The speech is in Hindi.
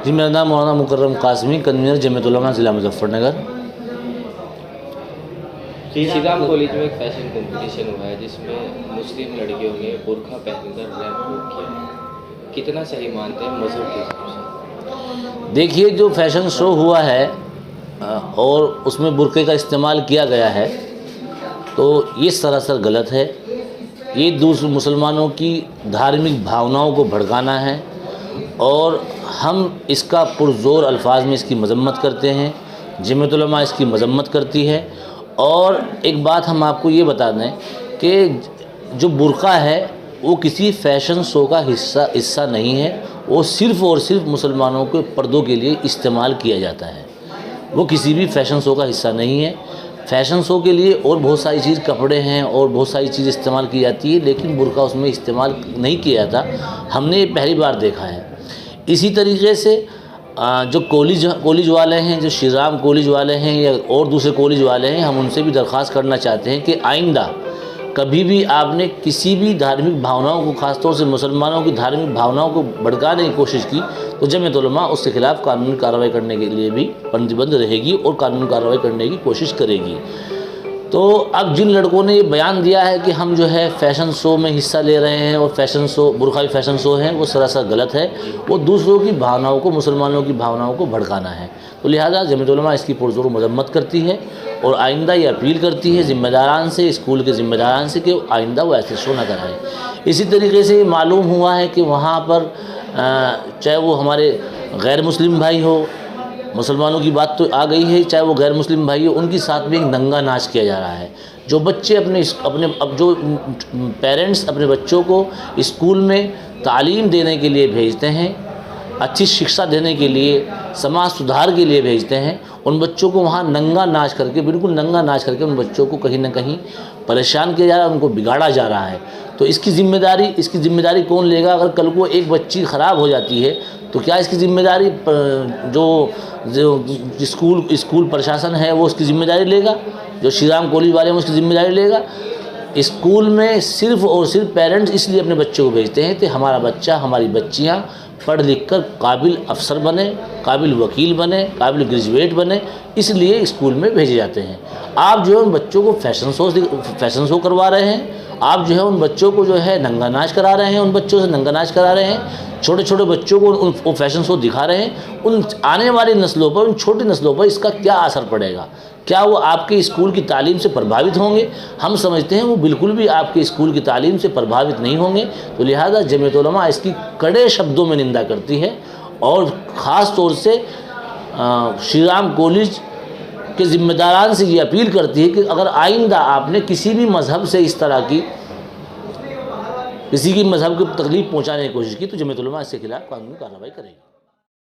जी, मेरा नाम मौलाना मुकर्रम कासमी, कन्वीनर जमीयत उलमा ज़िला मुजफ्फरनगर। श्री राम कॉलेज में एक फैशन कंपटीशन हुआ है जिसमें मुस्लिम लड़कियों ने बुर्का पहनकर रैंप वॉक किया, कितना सही मानते हैं मज़हब के हिसाब से? देखिए, जो फैशन शो हुआ है और उसमें बुर्के का इस्तेमाल किया गया है तो ये सरासर गलत है। ये दूसरे मुसलमानों की धार्मिक भावनाओं को भड़काना है और हम इसका पुरज़ोर अल्फाज में इसकी मजम्मत करते हैं। जमीयत उलमा इसकी मजम्मत करती है। और एक बात हम आपको ये बता दें कि जो बुर्का है वो किसी फ़ैशन शो का हिस्सा नहीं है। वो सिर्फ़ और सिर्फ मुसलमानों के पर्दों के लिए इस्तेमाल किया जाता है। वो किसी भी फ़ैशन शो का हिस्सा नहीं है। फ़ैशन शो के लिए और बहुत सारी चीज़, कपड़े हैं और बहुत सारी चीज़ इस्तेमाल की जाती है, लेकिन बुर्का उसमें इस्तेमाल नहीं किया जाता। हमने ये पहली बार देखा है। इसी तरीके से जो कॉलेज वाले हैं, जो श्री राम कॉलेज वाले हैं या और दूसरे कॉलेज वाले हैं, हम उनसे भी दरख्वास्त करना चाहते हैं कि आइंदा कभी भी आपने किसी भी धार्मिक भावनाओं को, ख़ासतौर से मुसलमानों की धार्मिक भावनाओं को भड़काने की कोशिश की तो जमीयत उलमा उसके ख़िलाफ़ कानूनी कार्रवाई करने के लिए भी प्रतिबद्ध रहेगी और कानूनी कार्रवाई करने की कोशिश करेगी। तो अब जिन लड़कों ने ये बयान दिया है कि हम जो है फ़ैशन शो में हिस्सा ले रहे हैं और फ़ैशन शो, बुर्का फ़ैशन शो है, वो सरासर गलत है। वो दूसरों की भावनाओं को, मुसलमानों की भावनाओं को भड़काना है। तो लिहाजा जमीयत उलमा इसकी पुरज़ोर मजम्मत करती है और आइंदा ये अपील करती है ज़िम्मेदारान से, स्कूल के ज़िम्मेदारान से, कि आइंदा वो ऐसे शो ना कराएँ। इसी तरीके से मालूम हुआ है कि वहाँ पर चाहे वो हमारे गैर मुस्लिम भाई हो, मुसलमानों की बात तो आ गई है, चाहे वो गैर मुस्लिम भाई हो, उनके साथ भी एक नंगा नाच किया जा रहा है। जो बच्चे अब जो पेरेंट्स अपने बच्चों को स्कूल में तालीम देने के लिए भेजते हैं, अच्छी शिक्षा देने के लिए, समाज सुधार के लिए भेजते हैं, उन बच्चों को वहाँ नंगा नाच करके, बिल्कुल नंगा नाच करके उन बच्चों को कहीं ना कहीं परेशान किया जा रहा है, उनको बिगाड़ा जा रहा है। तो इसकी ज़िम्मेदारी कौन लेगा? अगर कल को एक बच्ची ख़राब हो जाती है तो क्या इसकी ज़िम्मेदारी जो स्कूल प्रशासन है वो उसकी ज़िम्मेदारी लेगा? जो श्री राम कॉलेज वाले हैं उसकी ज़िम्मेदारी लेगा? स्कूल में सिर्फ़ और सिर्फ पेरेंट्स इसलिए अपने बच्चों को भेजते हैं कि हमारा बच्चा, हमारी बच्चियाँ पढ़ लिख कर काबिल अफसर बने, काबिल वकील बने, काबिल ग्रेजुएट बने, इसलिए स्कूल में भेजे जाते हैं। आप जो है उन बच्चों को फ़ैशन शो करवा रहे हैं। आप जो है उन बच्चों को जो है नंगा नाच करा रहे हैं, उन बच्चों से नंगा नाच करा रहे हैं, छोटे छोटे बच्चों को वो फ़ैशन शो दिखा रहे हैं। उन आने वाली नस्लों पर, उन छोटी नस्लों पर इसका क्या असर पड़ेगा? क्या वो आपके स्कूल की तालीम से प्रभावित होंगे? हम समझते हैं वो बिल्कुल भी आपके स्कूल की तालीम से प्रभावित नहीं होंगे। तो लिहाजा जमीयत उलमा इसकी कड़े शब्दों में निंदा करती है और ख़ास तौर से श्री राम कॉलेज के ज़िम्मेदारान से ये अपील करती है कि अगर आइंदा आपने किसी भी मज़हब से इस तरह की, किसी की मज़हब को तकलीफ़ पहुँचाने की कोशिश की तो जमीयत उलमा इसके खिलाफ़ कानूनी कार्रवाई करेगी।